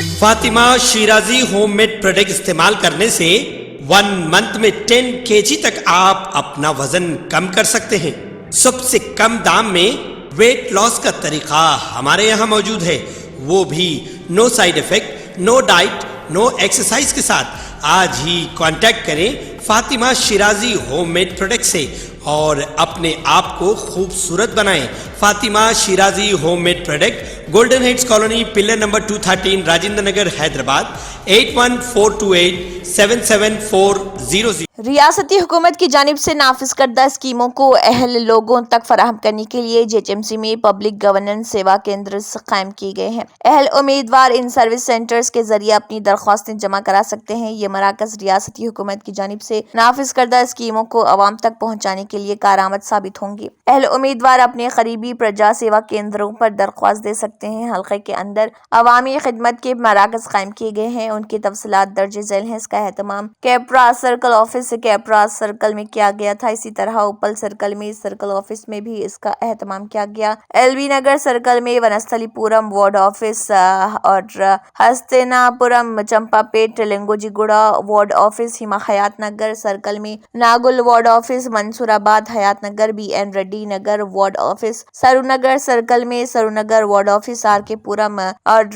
Fatima Shirazi homemade product इस्तेमाल करने से 1 मंथ में 10 kg तक आप अपना वजन कम कर सकते हैं। सबसे कम दाम में वेट लॉस का तरीका हमारे यहाँ मौजूद है, वो भी no side effect, no diet, no exercise के साथ। आज ही कांटेक्ट करें फातिमा शिराजी होममेड प्रोडक्ट से और अपने आप को खूबसूरत बनाएं। Fatima Shirazi homemade product, golden heads colony, pillar number 213, Rajendra Nagar, Hyderabad 8142877400। रियासती हुकूमत की जानिब से नाफिज करदा स्कीमों को अहल लोगों तक फराहम करने के लिए JHMC में पब्लिक गवर्नेंस सेवा केंद्र कायम किए गए हैं। अहल उम्मीदवार इन सर्विस सेंटर्स के जरिए अपनी दरख्वास्तें जमा करा सकते हैं। ये मराकज रियासती हुकूमत की जानिब से नाफिज करदा स्कीमों को अवाम तक पहुँचाने के लिए कारआमद साबित होंगी। अहल उम्मीदवार अपने करीबी प्रजा सेवा केंद्रों पर दरख्वास्त दे सकते हैं। हल्के के अंदर अवामी खिदमत के मराकज कायम किए गए हैं, उनकी तफसीलात दर्ज झैल हैं। इसका एहतमाम कैपरा सर्कल ऑफिस कैपरा सर्कल में किया गया था। इसी तरह उपल सर्कल में सर्कल ऑफिस में भी इसका एहतमाम किया गया। LB नगर सर्कल में वनस्थलीपुरम वार्ड ऑफिस और हस्तिनापुरम, चंपापेट, लिंगोजीगुड़ा वार्ड ऑफिस, हिमा हयात नगर सर्कल में नागुल वार्ड ऑफिस, मंसूराबाद हयात नगर, BN रेड्डी नगर वार्ड ऑफिस, सरुनगर सर्कल में सरुनगर वार्ड ऑफिस, RK पुरम और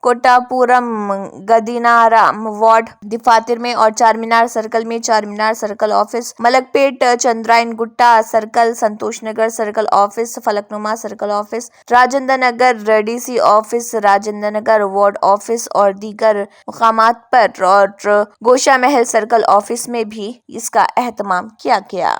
कोटापुरम गदीनाराम वार्ड दिफातिर में और चारमीनार सर्कल में Charminar circle office, Malakpet Chandrayangutta circle, Santosh Nagar circle office, Falaknuma circle office, Rajendra Nagar DC office, Rajendra Nagar ward office और दीगर मुकामात पर और गोशा महल सर्कल ऑफिस में भी इसका एहतमाम किया गया।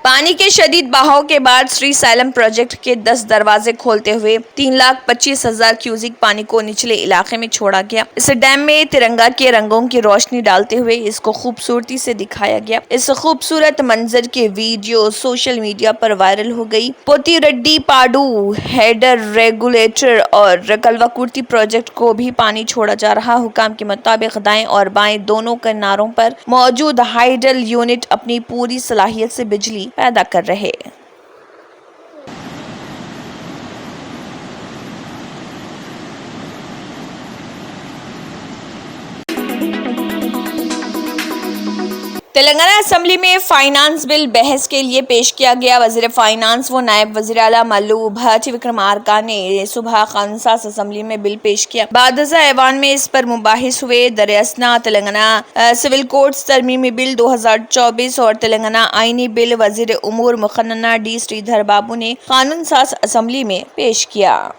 पानी के शदीद बहाव के बाद श्री सैलम प्रोजेक्ट के 10 दरवाजे खोलते हुए 3,25,000 क्यूसिक पानी को निचले इलाके में छोड़ा गया। इस डैम में तिरंगा के रंगों की रोशनी डालते हुए इसको खूबसूरती से दिखाया गया। इस खूबसूरत मंजर की वीडियो सोशल मीडिया पर वायरल हो गई। पोतीरेड्डी पाडू हेडर रेगुलेटर और कलवाकुर्ती प्रोजेक्ट को भी पानी छोड़ा जा रहा। हुकाम के मुताबिक दाएं और बाएं दोनों किनारों पर मौजूद हाइडल यूनिट अपनी पूरी सलाहियत से बिजली पैदा कर रहे। तेलंगाना असेंबली में फाइनेंस बिल बहस के लिए पेश किया गया। वजीर फाइनेंस व नायब वजीर आला मल्लू भट्ट विक्रमार्का ने सुबह कानून साज असेंबली में बिल पेश किया। बादशाह ऐवान में इस पर मुबाहिस हुए। दरअसना तेलंगाना सिविल कोड्स तरमीमी बिल 2024 और तेलंगाना आईनी बिल वजीर उमूर मुखन्ना D श्रीधर बाबू ने कानून साज असेंबली में पेश किया।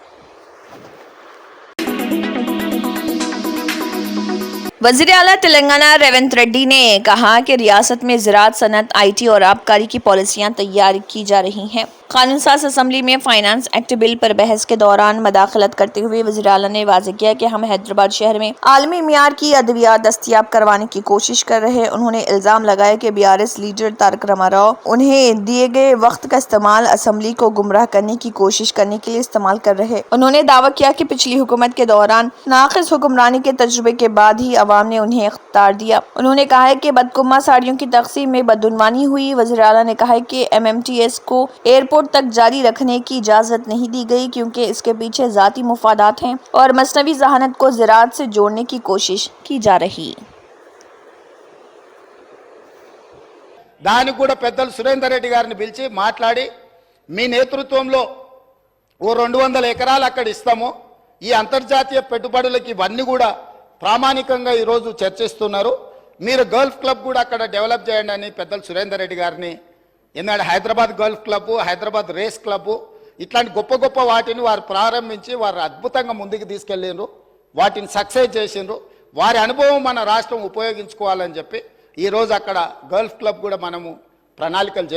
वज़ीर आला तेलंगाना रेवंत रेड्डी ने कहा कि रियासत में ज़राअत, सनअत, IT और आबकारी की पॉलिसियां तैयार की जा रही हैं। कानून साज असेंबली में फाइनेंस एक्ट बिल पर बहस के दौरान मदाखलत करते हुए वज़ीर आला ने वाज़ेह किया कि हम हैदराबाद शहर में आलमी मियार की अद्वियात दस्तयाब करवाने की कोशिश कर रहे हैं। उन्होंने इल्ज़ाम लगाया कि BRS लीडर तारक रामाराव उन्हें दिए गए वक्त का इस्तेमाल असेंबली को गुमराह करने की कोशिश करने के लिए इस्तेमाल कर रहे हैं। उन्होंने दावा किया कि पिछली हुकूमत के दौरान नाक़िस हुक्मरानी के तजुर्बे के बाद ही अवाम ने उन्हें इख्तियार दिया। उन्होंने कहा है कि बदकुम्मा साड़ियों की तकसीम में बदउनवानी हुई। वज़ीर आला ने कहा है कि MMTS को एयरपोर्ट तक जारी रखने की इजाजत नहीं दी गई क्योंकि इसके पीछे जाती मुफादात हैं और मसनवी ज़हानत को ज़राअत से जोड़ने की कोशिश की जा रही। దానికి కూడా పెద్దలు సురేందర్ రెడ్డి గారిని పిలిచి మాట్లాడి మీ నేతృత్వంలో ఓ 200 ఎకరాలు అక్కడ ఇస్తాము, ఈ అంతర్జాతీయ పెట్టుబడులకి ఇవన్నీ కూడా ప్రామాణికంగా ఈ రోజు చర్చిస్తున్నారు, మీరు గల్ఫ్ క్లబ్ కూడా అక్కడ డెవలప్ చేయండి అని పెద్దలు సురేందర్ రెడ్డి గారిని, ఎందుకంటే Hyderabad golf club, Hyderabad race club ఇట్లాంటి గొప్ప గొప్ప వాటిని వారు ప్రారంభించి వారు అద్భుతంగా ముందుకు తీసుకెళ్ళిండ్రు, వాటిని సక్సెస్ చేసిండ్రు. వారి అనుభవం మన రాష్ట్రం ఉపయోగించుకోవాలని చెప్పి ఈ రోజు అక్కడ గల్ఫ్ క్లబ్ కూడా మనము ప్రణాళికలు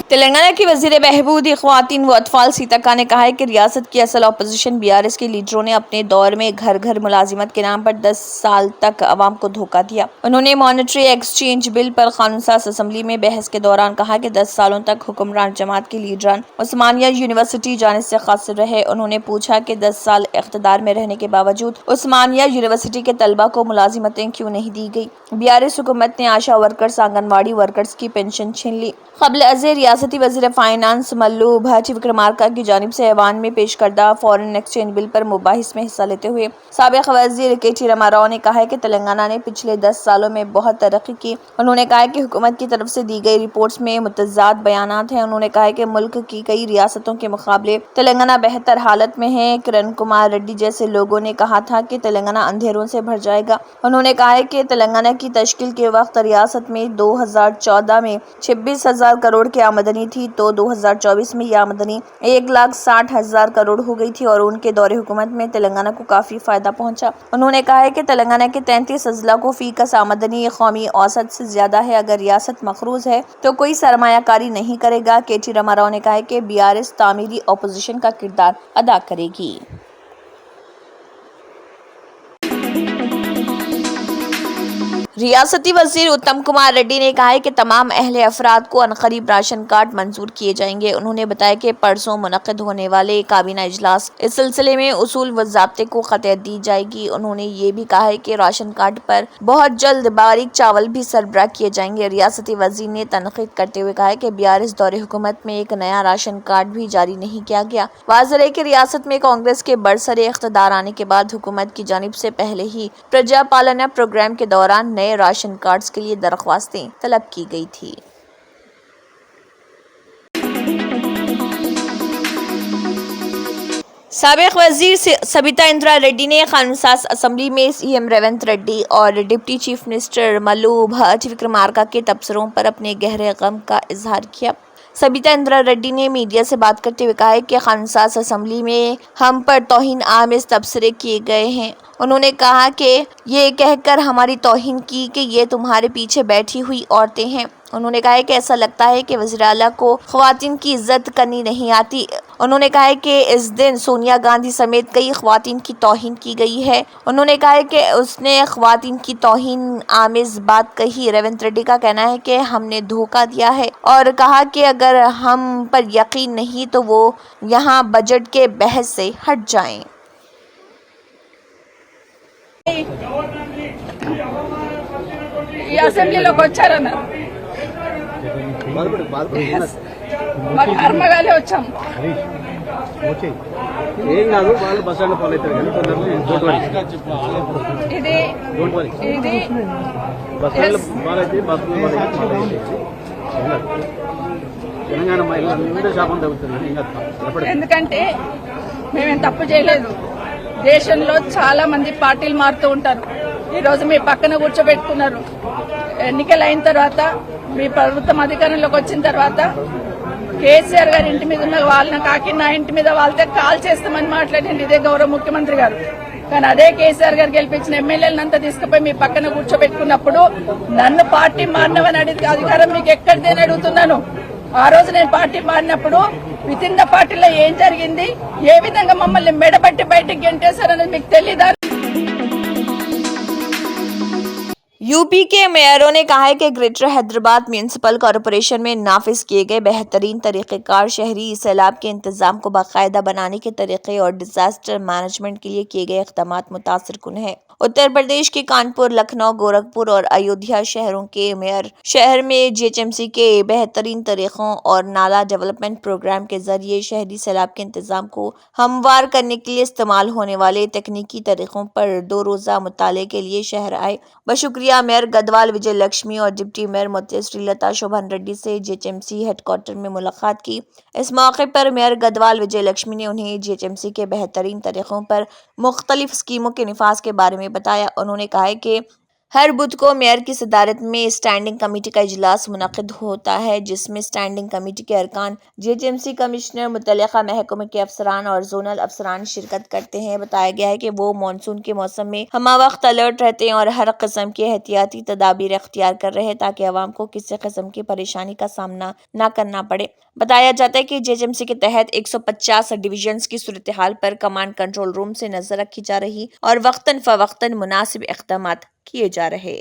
तेलंगाना की वजीर बहबूद ख्वातीन व अतफाल सीताका ने कहा है कि रियासत की असल अपोजिशन बीआरएस के लीडरों ने अपने दौर में घर घर मुलाजिमत के नाम पर 10 साल तक अवाम को धोखा दिया। उन्होंने मॉनेटरी एक्सचेंज बिल पर कानून साज असम्बली में बहस के दौरान कहा कि 10 सालों तक हुक्मरान जमात के लीडरान उस्मानिया यूनिवर्सिटी जाने से कासिर रहे। उन्होंने पूछा कि 10 साल इख्तिदार में रहने के बावजूद उस्मानिया यूनिवर्सिटी के तलबा को मुलाजिमतें क्यों नहीं दी गई। बीआरएस हुकूमत ने आशा वर्कर्स, आंगनवाड़ी वर्कर्स की पेंशन छीन ली। क़ब्ल अज़र रियासती वज़ीर फाइनेंस मल्लू भट्ट विक्रमार्का की जानिब से ऐवान में पेश करदा फॉरेन एक्सचेंज बिल पर मुबाहिस में हिस्सा लेते हुए साबिक़ वज़ीर के.टी. रामाराव ने कहा है कि तेलंगाना ने पिछले 10 सालों में बहुत तरक्की की। उन्होंने कहा कि हुकूमत की तरफ से दी गई रिपोर्ट्स में मुतज़ाद बयानात हैं। उन्होंने कहा कि मुल्क की कई रियासतों के मुकाबले तेलंगाना बेहतर हालत में है। किरण कुमार रेड्डी जैसे लोगों ने कहा था कि तेलंगाना अंधेरों से भर जाएगा। उन्होंने कहा है कि तेलंगाना की तश्कील के वक्त रियासत में 2014 में 26,000 करोड़ की आमदनी थी तो 2024 में यह आमदनी 1,60,000 करोड़ हो गई थी और उनके दौरे हुकूमत में तेलंगाना को काफी फायदा पहुंचा। उन्होंने कहा है कि तेलंगाना के 33 अजला को फीकस आमदनी कौमी औसत से ज्यादा है। अगर रियासत मकरूज है तो कोई सरमायाकारी नहीं करेगा। के.टी. रामाराव ने कहा है कि बीआरएस तामीरी अपोजिशन का किरदार अदा करेगी। रियासती वजीर उत्तम कुमार रेड्डी ने कहा है कि तमाम अहले अफराद को अनकरीब राशन कार्ड मंजूर किए जाएंगे। उन्होंने बताया कि परसों मुनक़िद होने वाले काबीना इजलास इस सिलसिले में उसूल व ज़ाब्ते को ख़तियत दी जाएगी। उन्होंने ये भी कहा है कि राशन कार्ड पर बहुत जल्द बारीक चावल भी सरबराह किए जाएंगे। रियासती वजीर ने तनकीद करते हुए कहा है कि बीआरएस दौरे हुकूमत में एक नया राशन कार्ड भी जारी नहीं किया गया। वाज़ेह है कि रियासत में कांग्रेस के बरसरे इख्तिदार आने के बाद हुकूमत की जानिब से पहले ही प्रजा पालना प्रोग्राम के दौरान नए राशन कार्ड्स के लिए दरख्वास्तें तलब की गई थी। साबिक़ वज़ीर सबिता इंदिरा रेड्डी ने कानून साज असम्बली में सीएम रेवंत रेड्डी और deputy chief minister Mallu Bhatt Vikramarka के तबसरों पर अपने गहरे गम का इजहार किया। सबिता इंदिरा रेड्डी ने मीडिया से बात करते हुए कहा है कि कानून साज असम्बली में हम पर तौहीन आमेज़ तबसरे किए गए हैं। उन्होंने कहा कि ये कहकर हमारी तौहीन की कि ये तुम्हारे पीछे बैठी हुई औरतें हैं। उन्होंने कहा है कि ऐसा लगता है कि वज़ीर आला को ख़वातीन की इज्जत करनी नहीं आती। उन्होंने कहा है कि इस दिन सोनिया गांधी समेत कई ख़वातीन की तौहीन की गई है। उन्होंने कहा है कि उसने ख़वातीन की तौहीन आमेज़ बात कही। रेवंत रेड्डी का कहना है कि हमने धोखा दिया है और कहा कि अगर हम पर यकीन नहीं तो वो यहाँ बजट के बहस से हट जाएं। ఈ అసెంబ్లీలోకి వచ్చారన్నారు మా కర్మగాలే వచ్చాం ఏం కాదు వాళ్ళు బస్ స్టాండ్ ఫాలో అవుతారు కానీ ఇది ఇది బస్ స్టాండ్ ఫాలో అయితే బస్ తెలంగాణ మహిళలు అందరూ శాపం తగ్గుతున్నారు ఇంకా ఎందుకంటే మేమేం తప్పు చేయలేదు దేశంలో చాలా మంది పార్టీలు మారుతూ ఉంటారు ఈ రోజు మీ పక్కన కూర్చోబెట్టుకున్నారు ఎన్నికలు అయిన తర్వాత మీ ప్రభుత్వం అధికారంలోకి వచ్చిన తర్వాత కేసీఆర్ గారి ఇంటి మీద ఉన్న వాళ్ళని కాకి నా ఇంటి మీద వాళ్ళతో కాల్ చేస్తామని మాట్లాడింది ఇదే గౌరవ ముఖ్యమంత్రి గారు కానీ అదే కేసీఆర్ గారు గెలిపించిన ఎమ్మెల్యేలంతా తీసుకుపోయి మీ పక్కన కూర్చోబెట్టుకున్నప్పుడు నన్ను పార్టీ మారినవని అధికారం మీకు ఎక్కడిదని అడుగుతున్నాను ఆ రోజు నేను పార్టీ మారినప్పుడు విత్ ఇన్ ద పార్టీలో ఏం జరిగింది ఏ విధంగా మమ్మల్ని మెడబట్టి బయటికి గెంటేశారనేది మీకు తెలీదా यूपी के मेयरों ने कहा है कि ग्रेटर हैदराबाद म्यूनिसिपल कॉरपोरेशन में नाफिज किए गए बेहतरीन तरीक़ेकार शहरी सैलाब के इंतजाम को बाकायदा बनाने के तरीके और डिजास्टर मैनेजमेंट के लिए किए गए इक़दामात मुतासिर कुन है। उत्तर प्रदेश के कानपुर, लखनऊ, गोरखपुर और अयोध्या शहरों के मेयर शहर में जीएचएमसी के बेहतरीन तरीक़ों और नाला डेवलपमेंट प्रोग्राम के जरिए शहरी सैलाब के इंतजाम को हमवार करने के लिए इस्तेमाल होने वाले तकनीकी तरीक़ों पर 2 रोज़ा मुताले के लिए शहर आए। बशुक्रिया मेयर गदवाल विजय लक्ष्मी और डिप्टी मेयर मोती श्रीलता शोभन रेड्डी से जीएचएमसी हेडक्वार्टर में मुलाकात की। इस मौके पर मेयर गदवाल विजय लक्ष्मी ने उन्हें जीएचएमसी के बेहतरीन तरीक़ों पर मुख्तलिफ स्कीमों के निफाज के बारे में बताया। उन्होंने कहा है कि हर बुध को मेयर की सदारत में स्टैंडिंग कमेटी का इजलास मुनक़िद होता है, जिसमें स्टैंडिंग कमेटी के अरकान, जेएचएमसी कमिश्नर, मुतल्लिका महकमे के अफसरान और जोनल अफसरान शिरकत करते हैं। बताया गया है कि वो मानसून के मौसम में हमावक्त अलर्ट रहते हैं और हर किस्म के एहतियाती तदाबीर इख्तियार कर रहे हैं ताकि अवाम को किसी किस्म की परेशानी का सामना न करना पड़े। बताया जाता है कि जेएचएमसी के तहत 150 डिवीजन्स की सूरत हाल पर कमांड कंट्रोल रूम से नजर रखी जा रही और वक्तन फवक्तन मुनासिब इक़दाम किए जा रहे।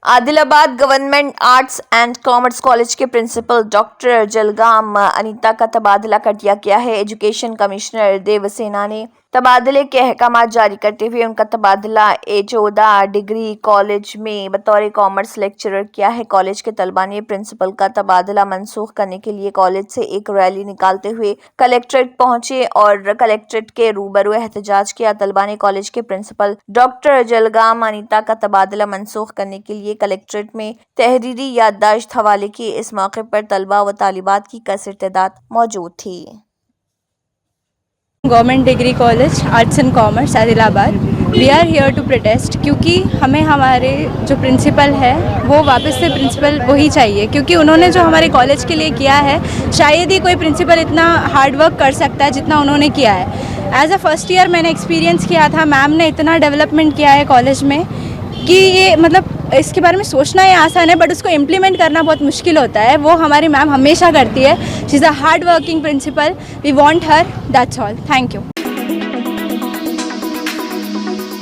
Adilabad government arts and commerce college के प्रिंसिपल डॉक्टर जलगाम अनीता का तबादला कर दिया गया है। एजुकेशन कमिश्नर देवसेना ने तबादले के अहकाम जारी करते हुए उनका तबादला A14 डिग्री कॉलेज में बतौर कॉमर्स लेक्चरर किया है। कॉलेज के तलबा ने प्रिंसिपल का तबादला मनसूख करने के लिए कॉलेज से एक रैली निकालते हुए कलेक्ट्रेट पहुंचे और कलेक्ट्रेट के रूबरू एहतजाज किया। तलबा ने कॉलेज के प्रिंसिपल डॉक्टर जलगाम अनीता का तबादला मनसूख करने के लिए कलेक्ट्रेट में तहरीरी याददाश्त हवाले की। इस मौके पर तलबा व तालिबात की कसर तादाद मौजूद थी। Government degree college arts and commerce Adilabad, we are here to protest क्योंकि हमें हमारे जो प्रिंसिपल है वो वापस से प्रिंसिपल वही चाहिए, क्योंकि उन्होंने जो हमारे कॉलेज के लिए किया है शायद ही कोई प्रिंसिपल इतना हार्ड वर्क कर सकता है जितना उन्होंने किया है। एज अ फर्स्ट ईयर मैंने एक्सपीरियंस किया था, मैम ने इतना डेवलपमेंट किया है कॉलेज में कि ये मतलब इसके बारे में सोचना ये आसान है बट उसको इम्प्लीमेंट करना बहुत मुश्किल होता है। वो हमारी मैम हमेशा करती है। She is a hard working principal, we want her, that's all, thank you.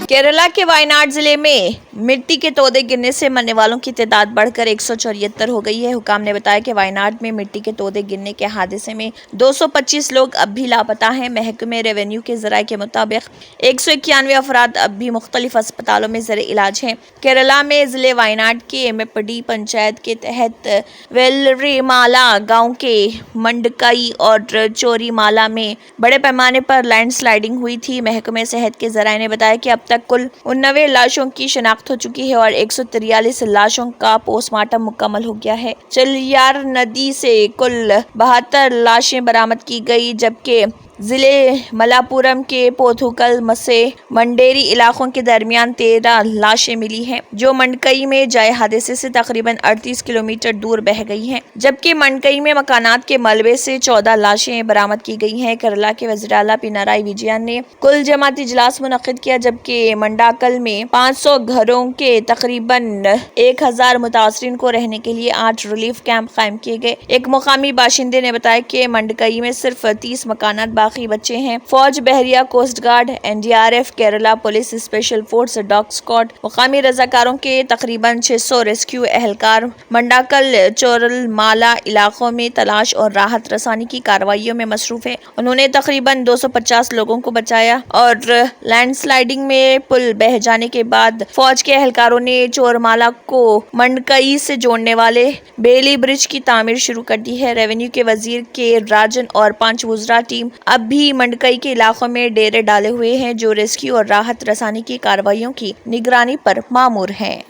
Kerala के वायनाड जिले में मिट्टी के तोदे गिरने से मरने वालों की तादाद बढ़कर 174 हो गई है। हुकाम ने बताया कि वायनाड में मिट्टी के तोदे गिरने के हादसे में 225 लोग अब भी लापता हैं। महकमे रेवेन्यू के ज़राए के मुताबिक 191 अफराद अब भी मुख्तलिफ अस्पतालों में ज़र इलाज हैं। केरला में ज़िले वायनाड के मेपडी पंचायत के तहत वेलरीमाला गाँव के मंडकई और चोरीमाला में बड़े पैमाने पर लैंड स्लाइडिंग हुई थी। महकमे सेहत के ज़राए ने बताया कि अब तक कुल 89 लाशों की शनाख्त हो चुकी है और 143 लाशों का पोस्टमार्टम मुकम्मल हो गया है। चलियार नदी से कुल 72 लाशें बरामद की गई, जबकि जिले मलापुरम के पोथुकल मसे मंडेरी इलाकों के दरमियान 13 लाशें मिली हैं, जो मंडकई में जाए हादसे से तकरीबन 38 किलोमीटर दूर बह गई हैं, जबकि मंडकई में मकानात के मलबे से 14 लाशें बरामद की गई हैं। केरला के वज़ीर आला पिनाराई विजयन ने कुल जमाती इजलास मुनक़िद किया, जबकि मंडाकल में 500 घरों के तकरीबन 1000 मुतासरीन को रहने के लिए 8 रिलीफ कैंप कायम किए गए। एक मुकामी बाशिंदे ने बताया कि मंडकई में सिर्फ 30 मकानात बाकी बचे हैं। फौज, बहरिया, coast guard, NDRF, Kerala police special force, dog squad, मुकामी रजाकारों के तकरीबन 600 रेस्क्यू एहलकार मंडाकल चोरलमाला इलाकों में तलाश और राहत रसानी की कार्रवाइयों में मसरूफ है। उन्होंने तकरीबन 250 लोगों को बचाया और लैंडस्लाइडिंग में पुल बह जाने के बाद फौज के एहलकारों ने चोरमाला को मंडकई से जोड़ने वाले बेली ब्रिज की तामीर शुरू कर दी है। रेवेन्यू के वजीर के राजन और 5 वुज़रा टीम अब भी मंडकई के इलाकों में डेरे डाले हुए हैं, जो रेस्क्यू और राहत रसानी की कार्रवाइयों की निगरानी पर मामूर हैं।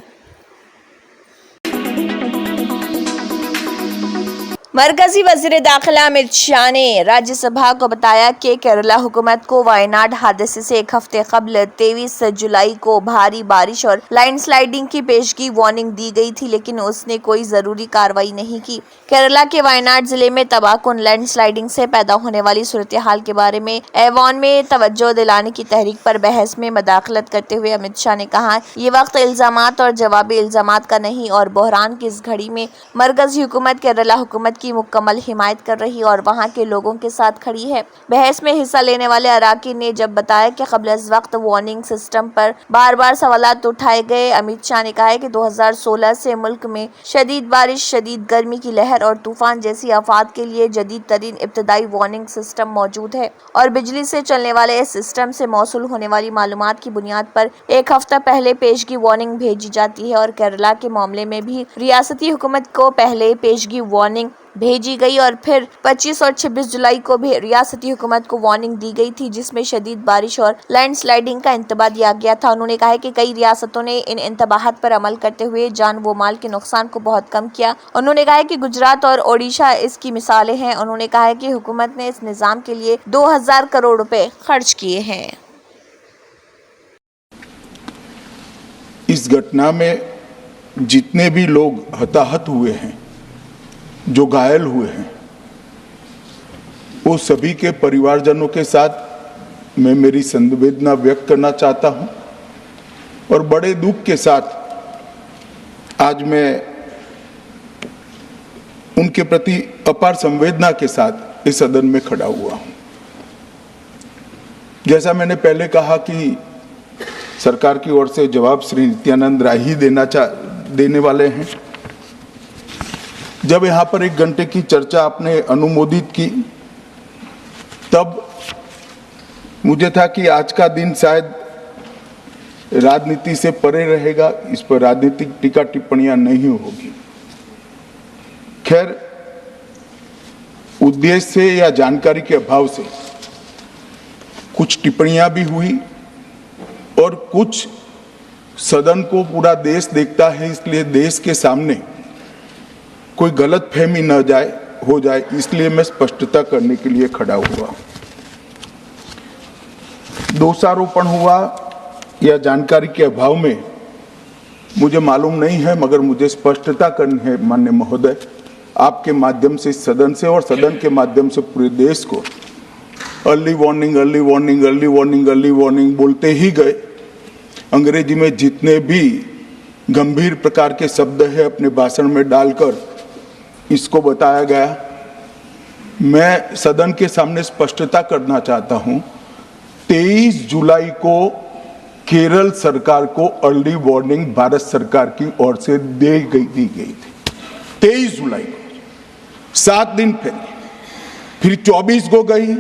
मरकजी वज़ीर दाखिला अमित शाह ने राज्यसभा को बताया कि केरला हुकूमत को वायनाड हादसे से एक हफ्ते कबल 23 जुलाई को भारी बारिश और लैंडस्लाइडिंग की पेशगी वार्निंग दी गई थी, लेकिन उसने कोई ज़रूरी कार्रवाई नहीं की। केरला के वायनाड जिले में तबाहकुन लैंडस्लाइडिंग से पैदा होने वाली सूरत हाल के बारे में ऐवान में तवज्जो दिलाने की तहरीक पर बहस में मदाखलत करते हुए अमित शाह ने कहा, ये वक्त इल्ज़ामात और जवाबी इल्ज़ामात का नहीं और बहरान की इस घड़ी में मरकजी हुकूमत केरला हुकूमत की मुकम्मल हिमायत कर रही और वहां के लोगों के साथ खड़ी है। बहस में हिस्सा लेने वाले अराकीन ने जब बताया कि कबल इस वक्त वार्निंग सिस्टम पर बार बार सवालात उठाए गए। अमित शाह ने कहा है कि 2016 से मुल्क में शदीद बारिश, शदीद गर्मी की लहर और तूफान जैसी आफात के लिए जदीद तरीन इब्तदाई वार्निंग सिस्टम मौजूद है और बिजली से चलने वाले इस सिस्टम से मौसूल होने वाली मालूमात की बुनियाद पर एक हफ्ता पहले पेशगी वार्निंग भेजी जाती है और केरला के मामले में भी रियासती हुकूमत को पहले पेशगी वार्निंग भेजी गई और फिर 25 और 26 जुलाई को भी रियासती हुकूमत को वार्निंग दी गई थी, जिसमें शदीद बारिश और लैंडस्लाइडिंग का इंतबाह दिया गया था। उन्होंने कहा है कि कई रियासतों ने इन इंतबाहात पर अमल करते हुए जान व माल के नुकसान को बहुत कम किया। उन्होंने कहा है कि गुजरात और ओडिशा इसकी मिसालें हैं। उन्होंने कहा है कि हुकूमत ने इस निज़ाम के लिए 2000 करोड़ रुपए खर्च किए हैं। इस घटना में जितने भी लोग हताहत हुए हैं, जो घायल हुए हैं, वो सभी के परिवारजनों के साथ मैं मेरी संवेदना व्यक्त करना चाहता हूं और बड़े दुख के साथ आज मैं उनके प्रति अपार संवेदना के साथ इस सदन में खड़ा हुआ हूं। जैसा मैंने पहले कहा कि सरकार की ओर से जवाब श्री नित्यानंद राय ही देने वाले हैं। जब यहाँ पर 1 घंटे की चर्चा आपने अनुमोदित की, तब मुझे था कि आज का दिन शायद राजनीति से परे रहेगा, इस पर राजनीतिक टीका टिप्पणियां नहीं होगी। खैर, उद्देश्य से या जानकारी के अभाव से कुछ टिप्पणियां भी हुई और कुछ सदन को पूरा देश देखता है, इसलिए देश के सामने कोई गलत फहमी न हो जाए, इसलिए मैं स्पष्टता करने के लिए खड़ा हुआ। दोषारोपण हुआ या जानकारी के अभाव में मुझे मालूम नहीं है, मगर मुझे स्पष्टता करनी है माननीय महोदय, आपके माध्यम से सदन से और सदन के माध्यम से पूरे देश को। Early warning early warning early warning early warning बोलते ही गए। अंग्रेजी में जितने भी गंभीर प्रकार के शब्द है अपने भाषण में डालकर इसको बताया गया। मैं सदन के सामने स्पष्टता करना चाहता हूं, 23 जुलाई को केरल सरकार को अर्ली वार्निंग भारत सरकार की ओर से दी गई थी। 23 जुलाई को 7 दिन पहले, फिर 24 को गई,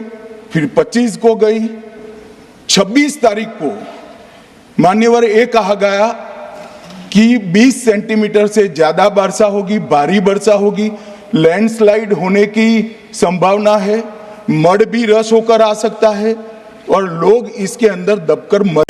फिर 25 को गई, 26 तारीख को मान्यवर ये कहा गया कि 20 सेंटीमीटर से ज्यादा वर्षा होगी, भारी वर्षा होगी, लैंडस्लाइड होने की संभावना है, मड भी रस होकर आ सकता है और लोग इसके अंदर दबकर मर।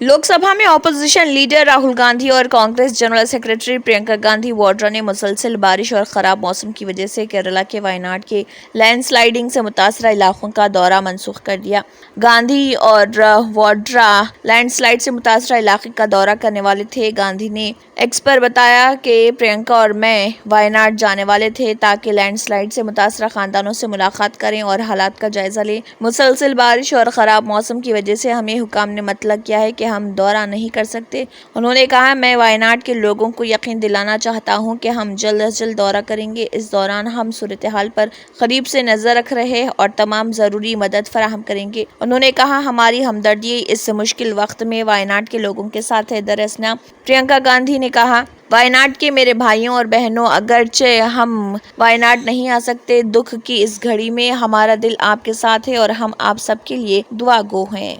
लोकसभा में ऑपोजिशन लीडर राहुल गांधी और कांग्रेस जनरल सेक्रेटरी प्रियंका गांधी वाड्रा ने मुसलसल बारिश और खराब मौसम की वजह से केरला के वायनाड के लैंडस्लाइडिंग से मुतासरा इलाकों का दौरा मनसूख कर दिया। गांधी और वाड्रा लैंडस्लाइड से मुतासरा इलाके का दौरा करने वाले थे। गांधी ने एक्स पर बताया कि प्रियंका और मैं वायनाड जाने वाले थे ताकि लैंडस्लाइड से मुतासरा खानदानों से मुलाकात करें और हालात का जायजा लें। मुसलसल बारिश और खराब मौसम की वजह से हमें हुकाम ने मतलब किया है कि हम दौरा नहीं कर सकते। उन्होंने कहा, मैं वायनाड के लोगों को यकीन दिलाना चाहता हूं कि हम जल्द अज जल्द दौरा करेंगे। इस दौरान हम सूरत हाल पर करीब से नजर रख रहे और तमाम जरूरी मदद फराहम करेंगे। उन्होंने कहा, हमारी हमदर्दी इस मुश्किल वक्त में वायनाड के लोगों के साथ है। दरअसल प्रियंका गांधी ने कहा, वायनाड के मेरे भाइयों और बहनों, अगरचे हम वायनाड नहीं आ सकते, दुख की इस घड़ी में हमारा दिल आपके साथ है और हम आप सबके लिए दुआ गो हैं।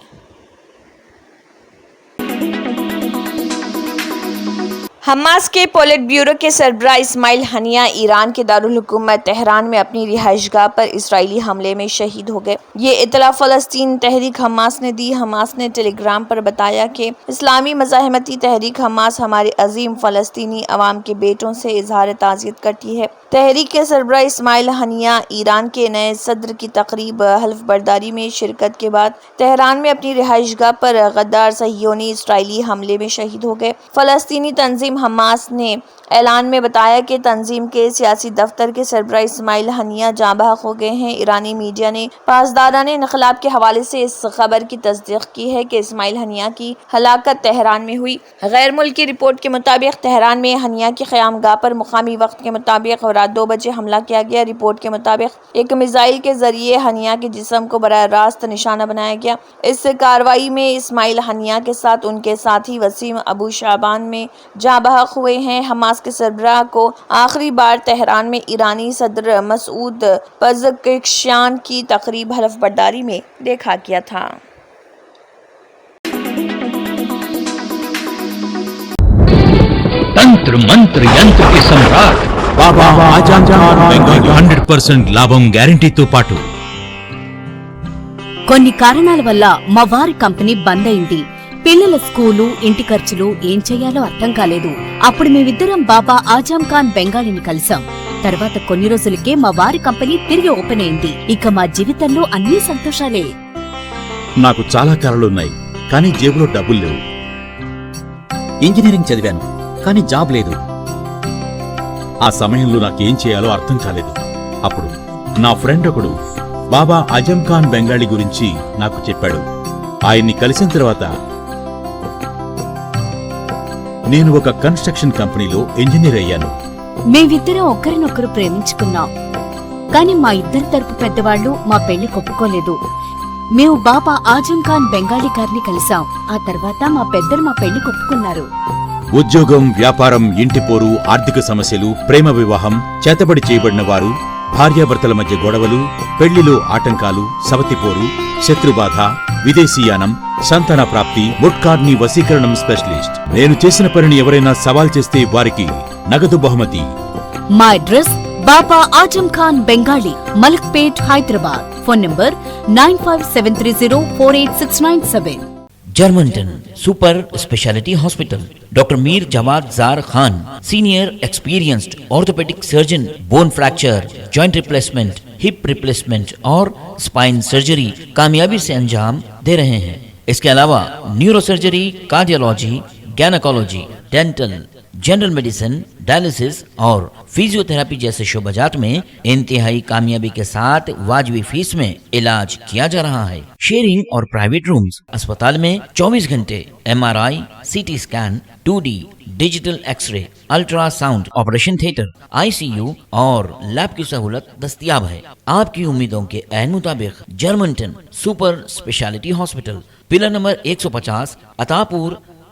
हमास के पोलिट ब्यूरो के सरबराह इस्माइल हनिया ईरान के दारुल हुकूमत तेहरान में अपनी रिहाइशगाह पर इसराइली हमले में शहीद हो गए। ये इतला फलस्तीन तहरीक हमास ने दी। हमास ने टेलीग्राम पर बताया कि इस्लामी मज़ाहमती तहरीक हमास हमारे अजीम फलस्तीनी अवाम के बेटों से इजहार ताज़ियत करती है। तहरीक के सरबराह इस्माइल हनिया ईरान के नए सदर की तकरीब हल्फ बर्दारी में शिरकत के बाद तेहरान में अपनी रिहाइशगाह पर गद्दार सहियोनी इसराइली हमले में शहीद हो गए। फलस्तीनी तंजीम हमास ने ऐलान में बताया कि तंजीम के सियासी दफ्तर के सरबराह इस्माइल हनिया जाँ बहक हो गए हैं। ईरानी मीडिया ने पासदारान इनकलाब के हवाले से इस खबर की तस्दीक की है कि इस्माइल हनिया की हलाकत तेहरान में हुई। गैर मुल्की रिपोर्ट के मुताबिक तेहरान में हनिया की क़यामगाह पर मुकामी वक्त के मुताबिक रात 2 बजे हमला किया गया। रिपोर्ट के मुताबिक एक मिसाइल के जरिए हनिया के जिस्म को बराह रास्त निशाना बनाया गया। इस कार्रवाई में इस्माइल हनिया के साथ उनके साथी वसीम अबू शाबान में जाँ बहक हुए हैं। हमास के सरबराह को आखिरी बार तेहरान में ईरानी सदर मसूद पज़ेश्कियान की तकरीब हल्फ बर्दारी में देखा गया था। तंत्र मंत्र यंत्र के सम्राट बाबा आजम खान बెంగాలీ 100% లాభం గ్యారంటీతో పాటు. కొన్ని కారణాల వల్ల మా వారి కంపెనీ బంద్ అయింది. పిల్లల స్కూలు, ఇంటి ఖర్చులు ఏం చెయ్యాలో అర్థం కాలేదు. అప్పుడు మేమిద్దరం బాబా ఆజం ఖాన్ బెంగాలీని కలిసాం. తర్వాత కొన్ని రోజులకే మా వారి కంపెనీ తిరిగి ఓపెన్ అయింది. ఇక మా జీవితంలో అన్ని సంతోషాలే. నాకు చాలా కలలున్నాయి, కానీ జేబులో డబ్బులు లేవు. ఇంజనీరింగ్ చదివాను, కానీ జాబ్ లేదు. ఆ సమయంలో నాకేం చేయాలో అర్థం కాలేదు. అప్పుడు నా ఫ్రెండ్ ఒకడు బాబా ఆజం ఖాన్ బెంగాలీ గురించి నాకు చెప్పాడు. ఆయన్ని కలిసిన తర్వాత నేను ఒక కన్స్ట్రక్షన్ కంపెనీలో ఇంజనీర్ అయ్యాను. మేమిద్దరం ఒకరినొకరు ప్రేమించుకున్నాం. కాని మా ఇద్దరి తరపు పెద్దవాళ్లు మా పెళ్లి కొప్పుకోలేదు. మేము బాబా ఆజం ఖాన్ బెంగాలీ గారిని కలిసాం. ఆ తర్వాత మా పెద్దలు మా పెళ్లి కొప్పుకున్నారు. ఉద్యోగం, వ్యాపారం, ఇంటి పోరు, ఆర్థిక సమస్యలు, ప్రేమ వివాహం, చేతబడి చేయబడిన వారు, భార్యాభర్తల మధ్య గొడవలు, పెళ్లిలో ఆటంకాలు, సవతిపోరు, శత్రుబాధ, విదేశీయానం, సంతాన ప్రాప్తి, ముట్కార్ని వశీకరణం స్పెషలిస్ట్. నేను చేసిన పనిని ఎవరైనా సవాల్ చేస్తే వారికి నగదు బహుమతి. మా address Baba Azam Khan Bengali, Malakpet, Hyderabad. Phone number 9573048697. Germanten super speciality hospital, doctor Mir Jawad Zar Khan, senior experienced orthopaedic surgeon, bone fracture, joint replacement, hip replacement और स्पाइन सर्जरी कामयाबी से अंजाम दे रहे हैं. इसके अलावा neuro surgery, cardiology, gynaecology, dental, general medicine, dialysis और फिजियोथेरेपी जैसे शोबाजात में इंतहाई कामयाबी के साथ वाजबी फीस में इलाज किया जा रहा है. शेयरिंग और प्राइवेट रूम्स. अस्पताल में 24 घंटे MRI, CT scan, 2D digital X-ray, ultrasound, operation theatre, ICU और लैब की सहूलत दस्तयाब है. आपकी उम्मीदों के ऐन मुताबिक जर्मनटन super speciality hospital, pillar number 150, Attapur,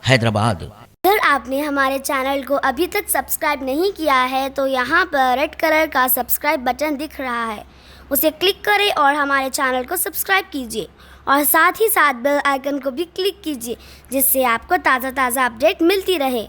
Hyderabad. अगर आपने हमारे चैनल को अभी तक सब्सक्राइब नहीं किया है तो यहाँ पर रेड कलर का सब्सक्राइब बटन दिख रहा है, उसे क्लिक करें और हमारे चैनल को सब्सक्राइब कीजिए और साथ ही साथ बेल आइकन को भी क्लिक कीजिए, जिससे आपको ताज़ा अपडेट मिलती रहे.